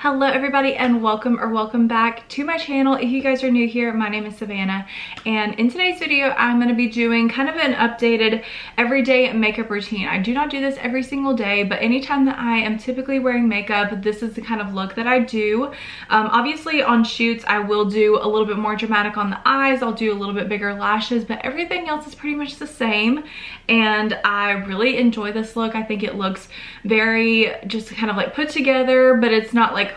Hello everybody and welcome back to my channel. If you guys are new here, my name is Savannah, and in today's video I'm going to be doing kind of an updated everyday makeup routine. I do not do this every single day, but anytime that I am typically wearing makeup, this is the kind of look that I do. Obviously on shoots I will do a little bit more dramatic on the eyes, I'll do a little bit bigger lashes, but everything else is pretty much the same, and I really enjoy this look. I think it looks very just kind of like put together, but it's not like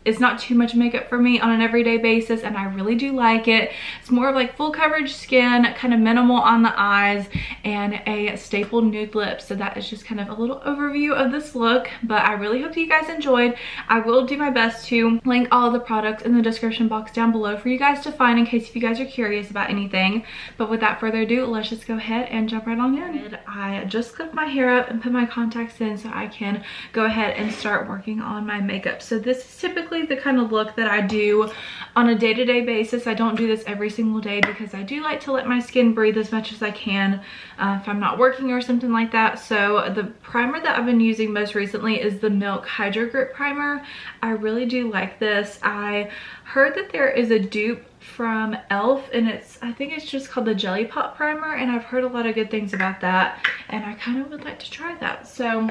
it's not too much makeup for me on an everyday basis, and I really do like it. It's more of like full coverage skin, kind of minimal on the eyes, and a staple nude lip. So that is just kind of a little overview of this look, but I really hope that you guys enjoyed. I will do my best to link all of the products in the description box down below for you guys to find in case if you guys are curious about anything. But without further ado, let's just go ahead and jump right on in. I just clipped my hair up and put my contacts in so I can go ahead and start working on my makeup. So this is typically the kind of look that I do on a day-to-day basis. I don't do this every single day because I do like to let my skin breathe as much as I can if I'm not working or something like that. So the primer that I've been using most recently is the Milk Hydro Grip Primer. I really do like this. I heard that there is a dupe from e.l.f. and I think it's just called the Jelly Pop Primer, and I've heard a lot of good things about that, and I kind of would like to try that. So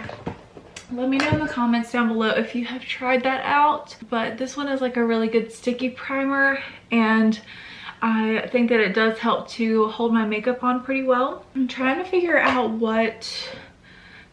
let me know in the comments down below if you have tried that out. But this one is like a really good sticky primer, and I think that it does help to hold my makeup on pretty well. I'm trying to figure out what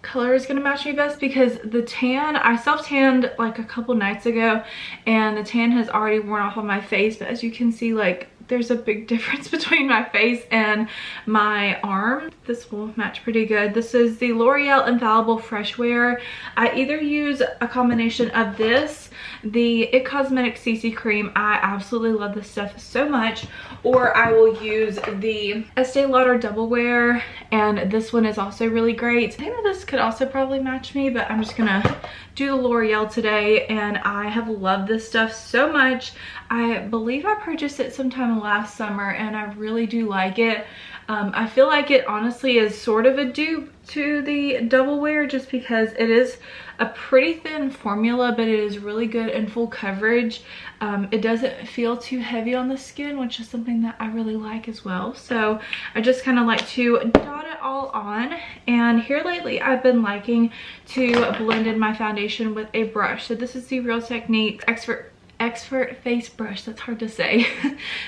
color is going to match me best because the tan, I self-tanned like a couple nights ago, and the tan has already worn off on my face, but as you can see, like, there's a big difference between my face and my arm. This will match pretty good. This is the L'Oreal Infallible Fresh Wear. I either use a combination of this, the It Cosmetics CC Cream, I absolutely love this stuff so much, or I will use the Estee Lauder Double Wear, and this one is also really great. I think that this could also probably match me, but I'm just gonna do the L'Oreal today, and I have loved this stuff so much. I believe I purchased it sometime last summer, and I really do like it. I feel like it honestly is sort of a dupe to the Double Wear just because it is a pretty thin formula, but it is really good in full coverage. It doesn't feel too heavy on the skin, which is something that I really like as well. So I just kind of like to dot it all on, and here lately I've been liking to blend in my foundation with a brush. So this is the Real Technique Expert Face Brush. That's hard to say.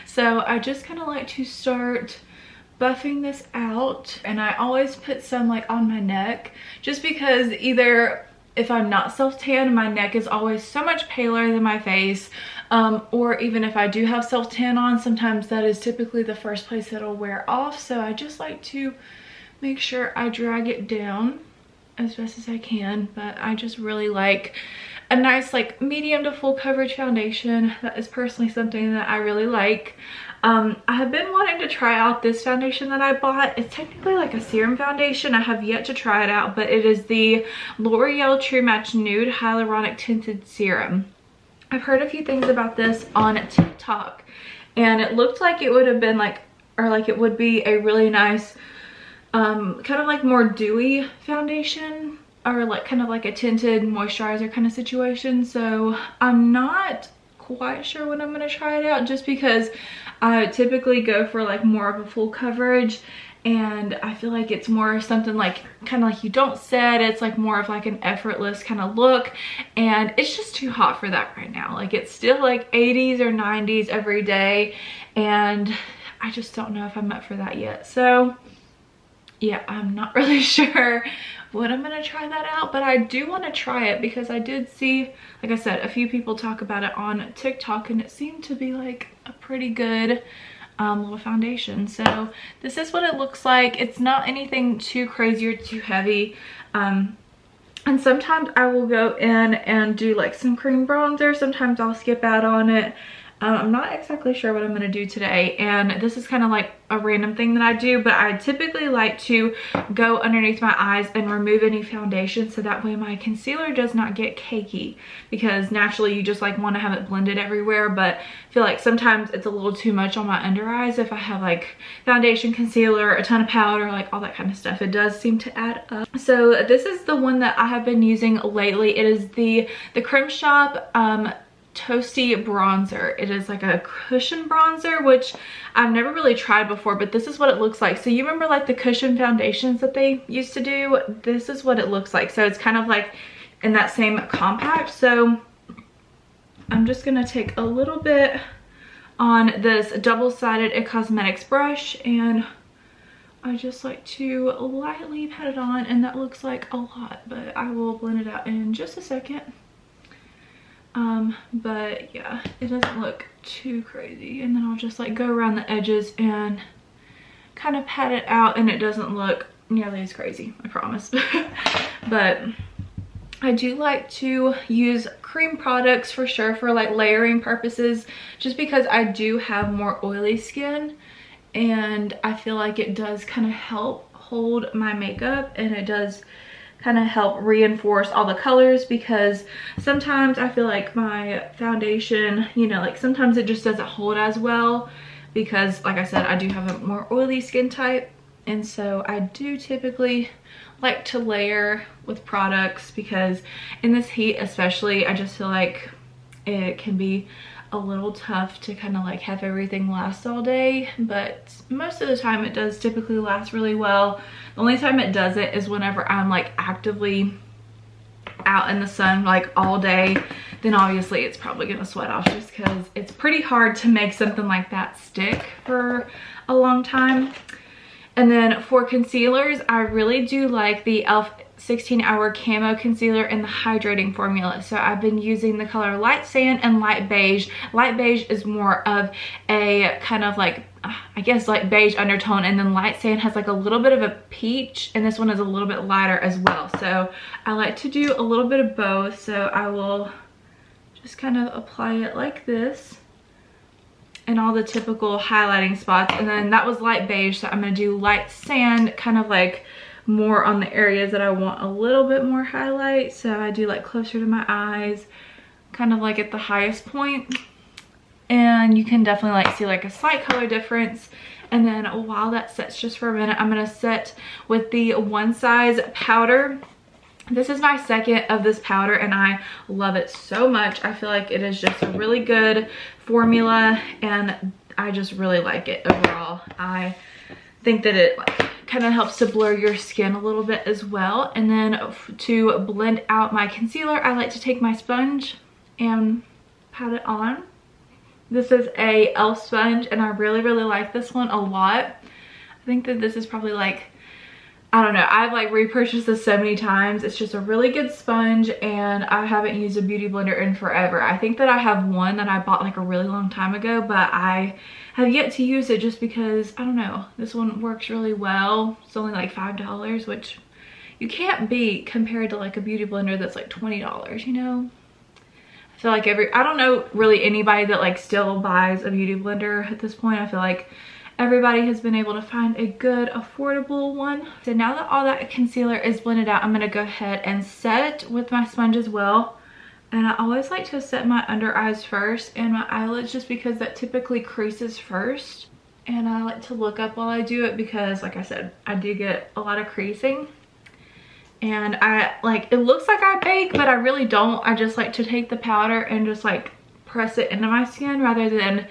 So I just kind of like to start buffing this out, and I always put some like on my neck just because either if I'm not self-tan, my neck is always so much paler than my face, or even if I do have self-tan on, sometimes that is typically the first place that'll wear off. So I just like to make sure I drag it down as best as I can, but I just really like a nice like medium to full coverage foundation. That is personally something that I really like. I have been wanting to try out this foundation that I bought. It's technically like a serum foundation. I have yet to try it out, but it is the L'Oreal True Match Nude Hyaluronic Tinted Serum. I've heard a few things about this on TikTok, and it looked like it would have been like, or like it would be a really nice kind of like more dewy foundation, or like kind of like a tinted moisturizer kind of situation. So I'm not quite sure when I'm going to try it out, just because I typically go for like more of a full coverage, and I feel like it's more something like kind of like you don't set, it's like more of like an effortless kind of look, and it's just too hot for that right now. Like it's still like 80s or 90s every day, and I just don't know if I'm up for that yet. So yeah, I'm not really sure when I'm gonna try that out, but I do want to try it because I did see, like I said, a few people talk about it on TikTok, and it seemed to be like a pretty good little foundation. So this is what it looks like. It's not anything too crazy or too heavy, and sometimes I will go in and do like some cream bronzer. Sometimes I'll skip out on it. I'm not exactly sure what I'm going to do today, and this is kind of like a random thing that I do, but I typically like to go underneath my eyes and remove any foundation so that way my concealer does not get cakey, because naturally you just like want to have it blended everywhere, but I feel like sometimes it's a little too much on my under eyes if I have like foundation, concealer, a ton of powder, like all that kind of stuff. It does seem to add up. So this is the one that I have been using lately. It is the Creme Shop Toasty bronzer. It is like a cushion bronzer, which I've never really tried before, but this is what it looks like. So you remember like the cushion foundations that they used to do? This is what it looks like. So it's kind of like in that same compact. So I'm just gonna take a little bit on this double-sided It Cosmetics brush, and I just like to lightly pat it on, and that looks like a lot, but I will blend it out in just a second. But yeah, it doesn't look too crazy, and then I'll just like go around the edges and kind of pat it out, and it doesn't look nearly as crazy, I promise. But I do like to use cream products for sure for like layering purposes, just because I do have more oily skin, and I feel like it does kind of help hold my makeup, and it does kind of help reinforce all the colors, because sometimes I feel like my foundation, you know, like sometimes it just doesn't hold as well, because like I said, I do have a more oily skin type, and so I do typically like to layer with products, because in this heat especially, I just feel like it can be a little tough to kind of like have everything last all day, but most of the time it does typically last really well. The only time it doesn't is whenever I'm like actively out in the sun like all day, then obviously it's probably gonna sweat off, just because it's pretty hard to make something like that stick for a long time. And then for concealers, I really do like the e.l.f. 16-hour camo concealer in the hydrating formula. So I've been using the color Light Sand and Light Beige. Light Beige is more of a kind of like, I guess like beige undertone, and then Light Sand has like a little bit of a peach, and this one is a little bit lighter as well. So I like to do a little bit of both. So I will just kind of apply it like this in all the typical highlighting spots, and then that was Light Beige, so I'm gonna do Light Sand kind of like more on the areas that I want a little bit more highlight. So I do like closer to my eyes, kind of like at the highest point, and you can definitely like see like a slight color difference. And then while that sets just for a minute, I'm gonna set with the One Size powder. This is my second of this powder, and I love it so much. I feel like it is just a really good formula, and I just really like it overall. I think that it like kind of helps to blur your skin a little bit as well. And then to blend out my concealer, I like to take my sponge and pat it on. This is a e.l.f. sponge, and I really like this one a lot. I think that this is probably like, I don't know, I've like repurchased this so many times. It's just a really good sponge, and I haven't used a beauty blender in forever. I think that I have one that I bought like a really long time ago, but I have yet to use it just because, I don't know, this one works really well. It's only like $5, which you can't beat compared to like a beauty blender that's like $20, you know? I feel like I don't know really anybody that like still buys a beauty blender at this point. I feel like everybody has been able to find a good affordable one. So now that all that concealer is blended out, I'm gonna go ahead and set with my sponge as well. And I always like to set my under eyes first and my eyelids, just because that typically creases first. And I like to look up while I do it, because like I said, I do get a lot of creasing. And I like, it looks like I bake, but I really don't. I just like to take the powder and just like press it into my skin rather than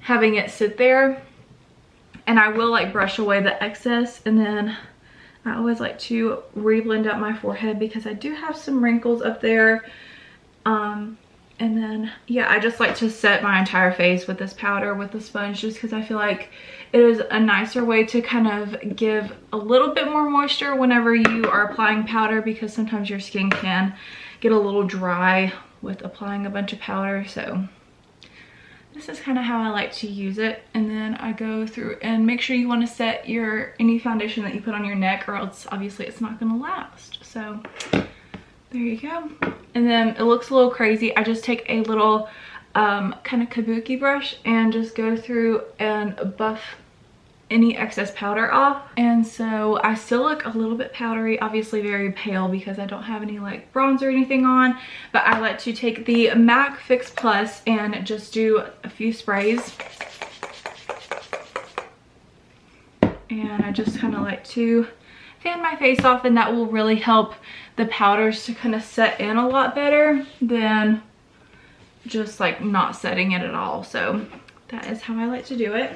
having it sit there. And I will like brush away the excess, and then I always like to re-blend out my forehead because I do have some wrinkles up there. And then yeah, I just like to set my entire face with this powder with the sponge, just because I feel like it is a nicer way to kind of give a little bit more moisture whenever you are applying powder, because sometimes your skin can get a little dry with applying a bunch of powder. So this is kind of how I like to use it. And then I go through and make sure you want to set any foundation that you put on your neck, or else obviously it's not going to last. So there you go. And then it looks a little crazy. I just take a little kind of kabuki brush and just go through and buff any excess powder off. And so I still look a little bit powdery, obviously very pale because I don't have any like bronze or anything on, but I like to take the MAC Fix Plus and just do a few sprays. And I just kind of like to fan my face off, and that will really help the powders to kind of set in a lot better than just like not setting it at all. So that is how I like to do it.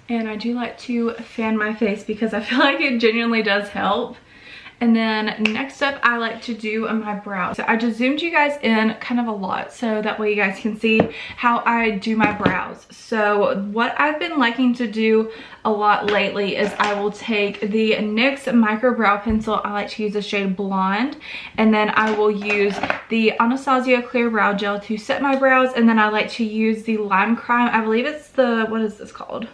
And I do like to fan my face because I feel like it genuinely does help. And then next up, I like to do my brows. So I just zoomed you guys in kind of a lot so that way you guys can see how I do my brows. So what I've been liking to do a lot lately is I will take the NYX micro brow pencil. I like to use the shade Blonde, and then I will use the Anastasia clear brow gel to set my brows. And then I like to use the Lime Crime, I believe it's the, what is this called?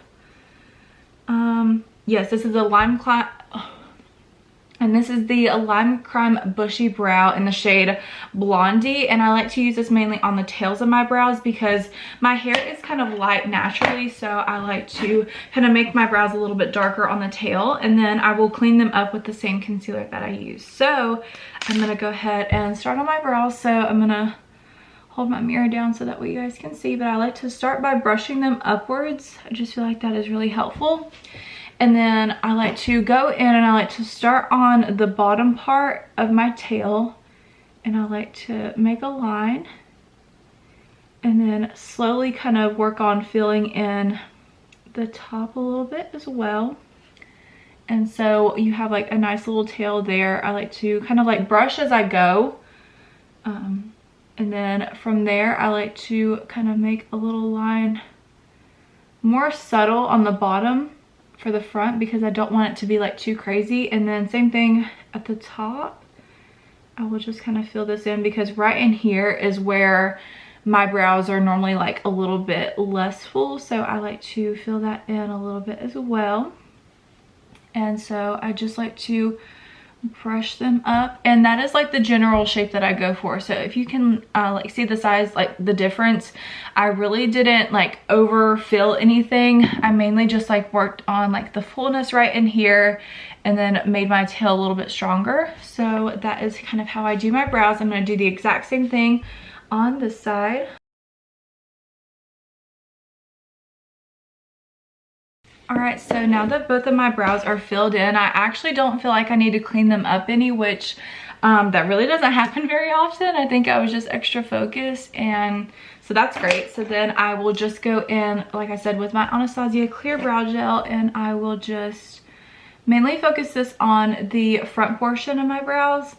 Yes, this is the Lime Crime. And this is the Lime Crime Bushy Brow in the shade Blondie. And I like to use this mainly on the tails of my brows because my hair is kind of light naturally. So I like to kind of make my brows a little bit darker on the tail. And then I will clean them up with the same concealer that I use. So I'm going to go ahead and start on my brows. So I'm going to hold my mirror down so that way you guys can see. But I like to start by brushing them upwards. I just feel like that is really helpful. And then I like to go in and I like to start on the bottom part of my tail, and I like to make a line and then slowly kind of work on filling in the top a little bit as well. And so you have like a nice little tail there. I like to kind of like brush as I go. And then from there, I like to kind of make a little line more subtle on the bottom for the front because I don't want it to be like too crazy. And then same thing at the top. I will just kind of fill this in because right in here is where my brows are normally like a little bit less full. So I like to fill that in a little bit as well. And so I just like to brush them up, and that is like the general shape that I go for. So if you can like see the size, like the difference, I really didn't like overfill anything. I mainly just like worked on like the fullness right in here and then made my tail a little bit stronger. So that is kind of how I do my brows. I'm going to do the exact same thing on this side. Alright, so now that both of my brows are filled in, I actually don't feel like I need to clean them up any, which that really doesn't happen very often. I think I was just extra focused, and so that's great. So then I will just go in, like I said, with my Anastasia clear brow gel, and I will just mainly focus this on the front portion of my brows.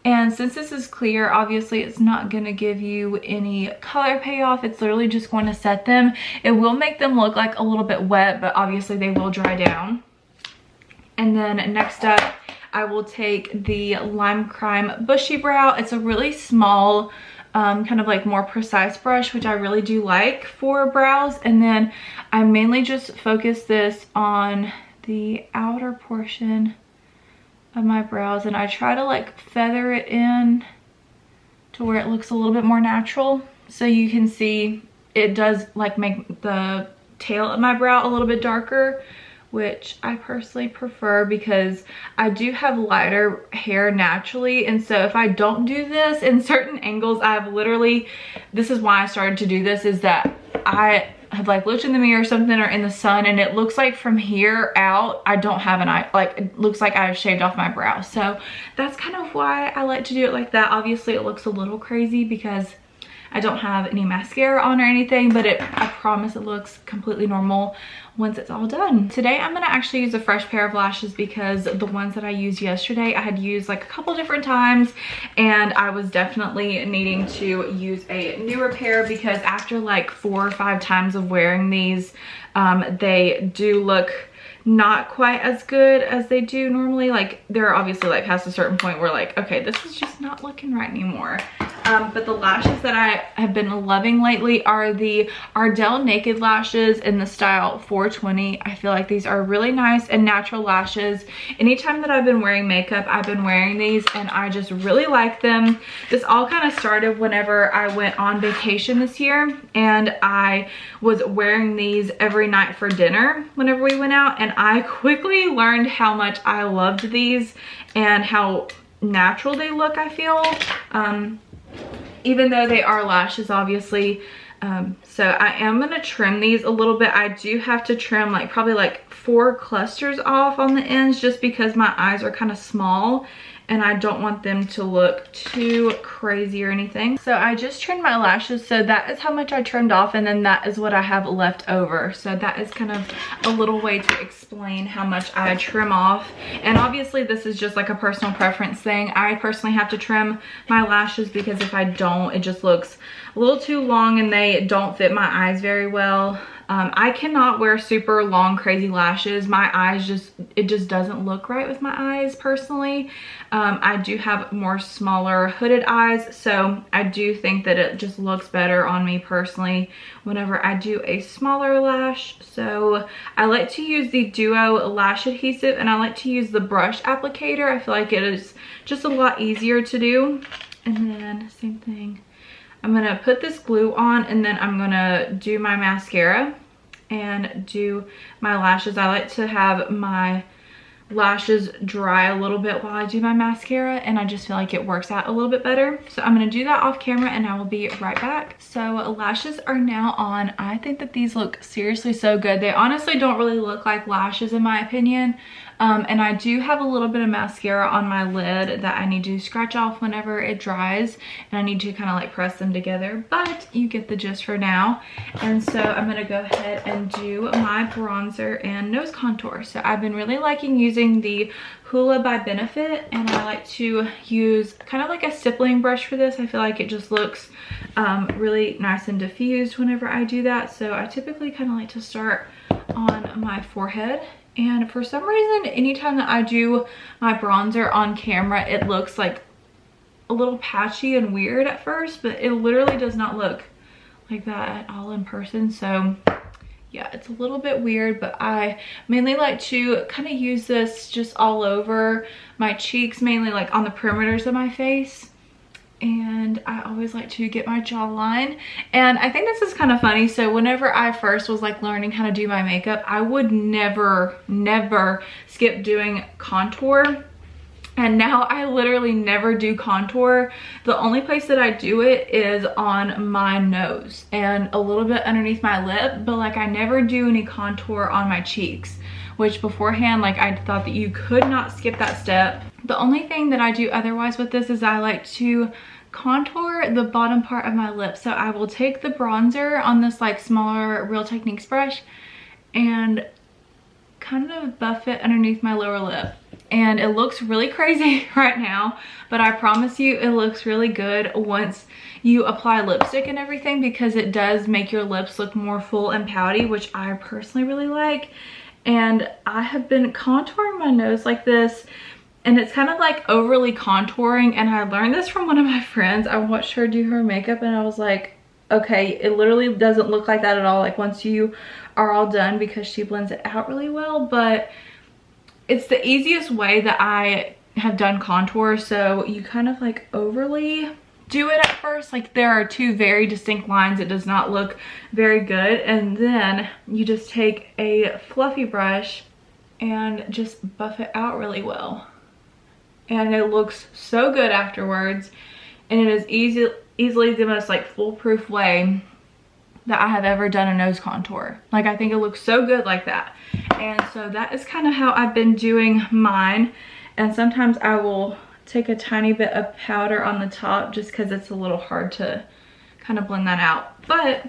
And since this is clear, obviously it's not going to give you any color payoff. It's literally just going to set them. It will make them look like a little bit wet, but obviously they will dry down. And then next up, I will take the Lime Crime Bushy Brow. It's a really small, kind of like more precise brush, which I really do like for brows. And then I mainly just focus this on the outer portion of my brows, and I try to like feather it in to where it looks a little bit more natural. So you can see it does like make the tail of my brow a little bit darker, which I personally prefer because I do have lighter hair naturally. And so if I don't do this in certain angles, I've literally, this is why I started to do this, is that I have like looked in the mirror or something or in the sun, and it looks like from here out I don't have an eye, like it looks like I've shaved off my brow. So that's kind of why I like to do it like that. Obviously it looks a little crazy because I don't have any mascara on or anything, but I promise it looks completely normal once it's all done. Today I'm gonna actually use a fresh pair of lashes because the ones that I used yesterday I had used like a couple different times, and I was definitely needing to use a newer pair because after like 4 or 5 times of wearing these, they do look not quite as good as they do normally. Like they're obviously like past a certain point where like, okay, this is just not looking right anymore. But the lashes that I have been loving lately are the Ardell Naked Lashes in the style 420. I feel like these are really nice and natural lashes. Anytime that I've been wearing makeup, I've been wearing these and I just really like them. This all kind of started whenever I went on vacation this year, and I was wearing these every night for dinner whenever we went out, and I quickly learned how much I loved these and how natural they look, I feel. Even though they are lashes, obviously. So I am going to trim these a little bit. I do have to trim like probably like 4 clusters off on the ends, just because my eyes are kind of small and I don't want them to look too crazy or anything. So I just trimmed my lashes, so that is how much I trimmed off, and then that is what I have left over. So that is kind of a little way to explain how much I trim off. And obviously this is just like a personal preference thing. I personally have to trim my lashes because if I don't, it just looks a little too long and they don't fit my eyes very well. I cannot wear super long crazy lashes. My eyes it just doesn't look right with my eyes personally. I do have more smaller hooded eyes, so I do think that it just looks better on me personally whenever I do a smaller lash. So I like to use the Duo lash adhesive, and I like to use the brush applicator. I feel like it is just a lot easier to do. And then same thing. I'm gonna put this glue on, and then I'm gonna do my mascara and do my lashes. I like to have my lashes dry a little bit while I do my mascara, and I just feel like it works out a little bit better. So I'm gonna do that off camera and I will be right back. So lashes are now on. I think that these look seriously so good. They honestly don't really look like lashes in my opinion. And I do have a little bit of mascara on my lid that I need to scratch off whenever it dries, and I need to kind of like press them together, but you get the gist for now. And so I'm gonna go ahead and do my bronzer and nose contour. So I've been really liking using the Hoola by Benefit, and I like to use kind of like a stippling brush for this. I feel like it just looks really nice and diffused whenever I do that. So I typically kind of like to start on my forehead. And for some reason, anytime that I do my bronzer on camera, it looks like a little patchy and weird at first, but it literally does not look like that at all in person. So yeah, it's a little bit weird, but I mainly like to kind of use this just all over my cheeks, mainly like on the perimeters of my face. And I always like to get my jawline. And I think this is kind of funny. So whenever I first was like learning how to do my makeup, I would never skip doing contour. And now I literally never do contour. The only place that I do it is on my nose and a little bit underneath my lip, but like I never do any contour on my cheeks, which beforehand, like I thought that you could not skip that step. The only thing that I do otherwise with this is I like to contour the bottom part of my lip. So I will take the bronzer on this like smaller Real Techniques brush and kind of buff it underneath my lower lip. And it looks really crazy right now, but I promise you it looks really good once you apply lipstick and everything, because it does make your lips look more full and pouty, which I personally really like. And I have been contouring my nose like this, and it's kind of like overly contouring, and I learned this from one of my friends. I watched her do her makeup and I was like, okay, it literally doesn't look like that at all, like once you are all done, because she blends it out really well. But it's the easiest way that I have done contour. So you kind of like overly do it at first, like there are 2 very distinct lines. It does not look very good, and then you just take a fluffy brush and just buff it out really well, and it looks so good afterwards. And it is easily the most like foolproof way that I have ever done a nose contour. Like I think it looks so good like that. And so that is kind of how I've been doing mine. And sometimes I will take a tiny bit of powder on the top just because it's a little hard to kind of blend that out. But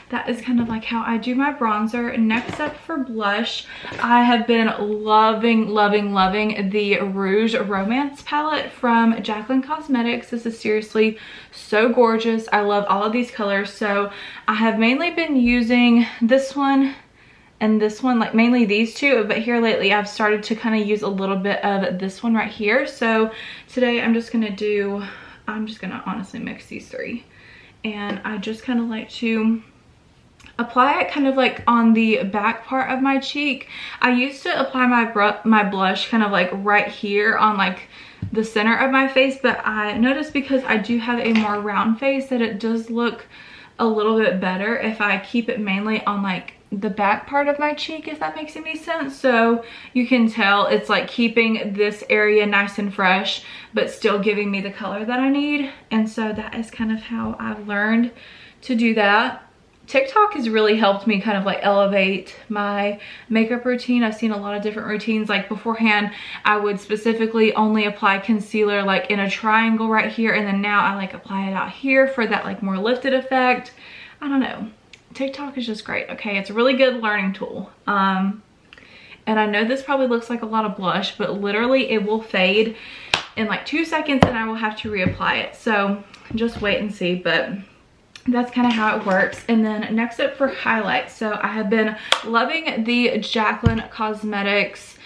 that is kind of like how I do my bronzer. Next up for blush, I have been loving the Rouge Romance palette from Jaclyn Cosmetics. This is seriously so gorgeous. I love all of these colors. So I have mainly been using this one and this one, like mainly these 2, but here lately I've started to kind of use a little bit of this one right here. So today I'm just gonna do I'm just gonna honestly mix these three. And I just kind of like to apply it kind of like on the back part of my cheek. I used to apply my blush kind of like right here on like the center of my face, but I noticed because I do have a more round face that it does look a little bit better if I keep it mainly on like the back part of my cheek, if that makes any sense. So you can tell it's like keeping this area nice and fresh but still giving me the color that I need. And so that is kind of how I've learned to do that. TikTok has really helped me kind of like elevate my makeup routine. I've seen a lot of different routines. Like beforehand, I would specifically only apply concealer like in a triangle right here. And then now I like apply it out here for that like more lifted effect. I don't know. TikTok is just great, okay? It's a really good learning tool. And I know this probably looks like a lot of blush, but literally it will fade in like 2 seconds and I will have to reapply it. So just wait and see, but that's kind of how it works. And then next up for highlights. So I have been loving the Jaclyn Cosmetics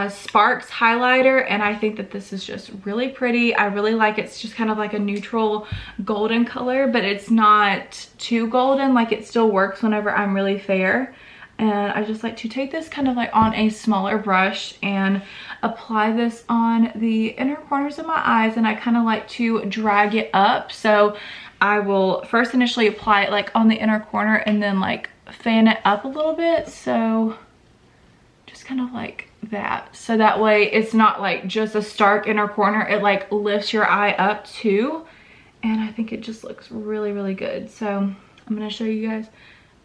Sparks highlighter, and I think that this is just really pretty. I really like it. It's just kind of like a neutral golden color, but it's not too golden. Like it still works whenever I'm really fair. And I just like to take this kind of like on a smaller brush and apply this on the inner corners of my eyes, and I kind of like to drag it up. So I will first initially apply it like on the inner corner and then like fan it up a little bit. So just kind of like that. So that way it's not like just a stark inner corner. It like lifts your eye up too. And I think it just looks really, really good. So I'm going to show you guys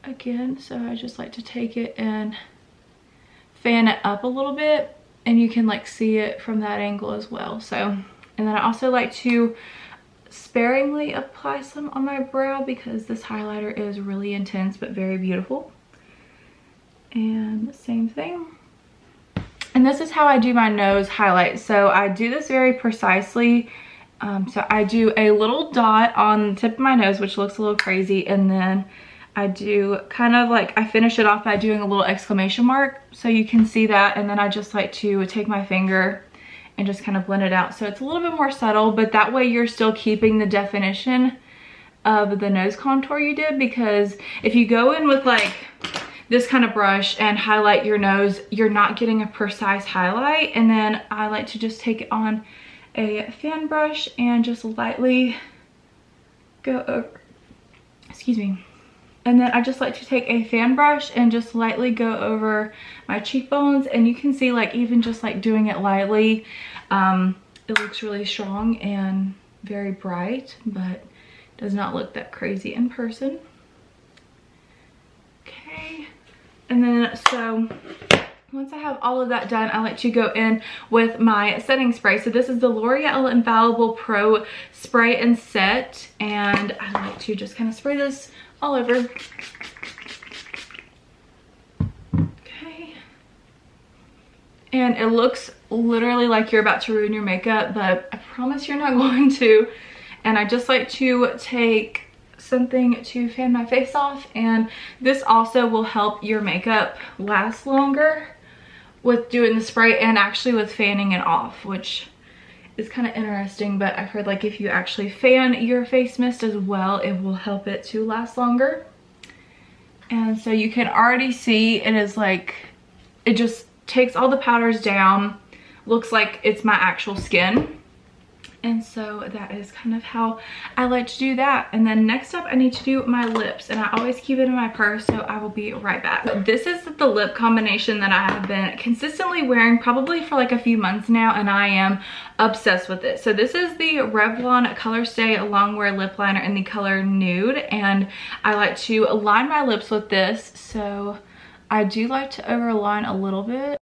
again. So I just like to take it and fan it up a little bit, and you can like see it from that angle as well. So, and then I also like to sparingly apply some on my brow because this highlighter is really intense but very beautiful. And the same thing. And this is how I do my nose highlight. So I do this very precisely. So I do a little dot on the tip of my nose, which looks a little crazy, and then I do kind of like, I finish it off by doing a little exclamation mark so you can see that, and then I just like to take my finger and just kind of blend it out. So it's a little bit more subtle, but that way you're still keeping the definition of the nose contour you did, because if you go in with like this kind of brush and highlight your nose, you're not getting a precise highlight. And then I like to just take it on a fan brush and just lightly go over, excuse me. And then I just like to take a fan brush and just lightly go over my cheekbones. And you can see like even just like doing it lightly, it looks really strong and very bright, but does not look that crazy in person. Okay. And then so once I have all of that done, I like to go in with my setting spray. So this is the L'Oreal Infallible Pro Spray and Set. And I like to just kind of spray this all over. Okay. And it looks literally like you're about to ruin your makeup, but I promise you're not going to. And I just like to take something to fan my face off, and this also will help your makeup last longer with doing the spray and actually with fanning it off, which is kind of interesting. But I've heard like if you actually fan your face mist as well, it will help it to last longer. And so you can already see it is like, it just takes all the powders down, looks like it's my actual skin. And so that is kind of how I like to do that. And then next up I need to do my lips, and I always keep it in my purse, so I will be right back. But this is the lip combination that I have been consistently wearing probably for like a few months now, and I am obsessed with it. So this is the Revlon Color Stay Longwear Lip Liner in the color Nude, and I like to line my lips with this. So I do like to overline a little bit.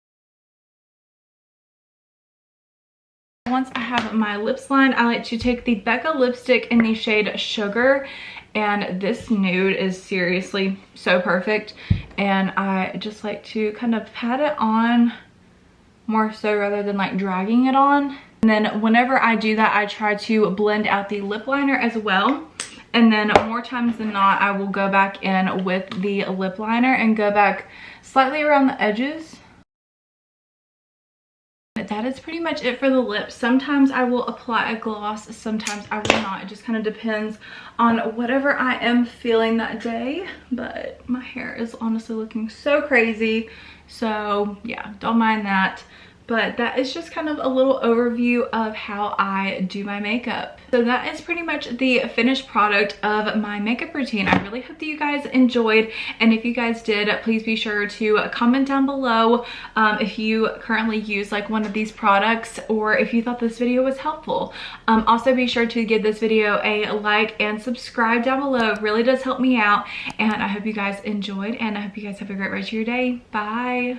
Once I have my lips lined, I like to take the Becca Lipstick in the shade Sugar, and this nude is seriously so perfect. And I just like to kind of pat it on more so rather than like dragging it on. And then whenever I do that, I try to blend out the lip liner as well. And then more times than not, I will go back in with the lip liner and go back slightly around the edges. That is pretty much it for the lips. Sometimes I will apply a gloss, sometimes I will not. It just kind of depends on whatever I am feeling that day. But my hair is honestly looking so crazy. So yeah, don't mind that. But that is just kind of a little overview of how I do my makeup. So that is pretty much the finished product of my makeup routine. I really hope that you guys enjoyed, and if you guys did, please be sure to comment down below if you currently use like one of these products, or if you thought this video was helpful. Also be sure to give this video a like and subscribe down below. It really does help me out, and I hope you guys enjoyed, and I hope you guys have a great rest of your day. Bye.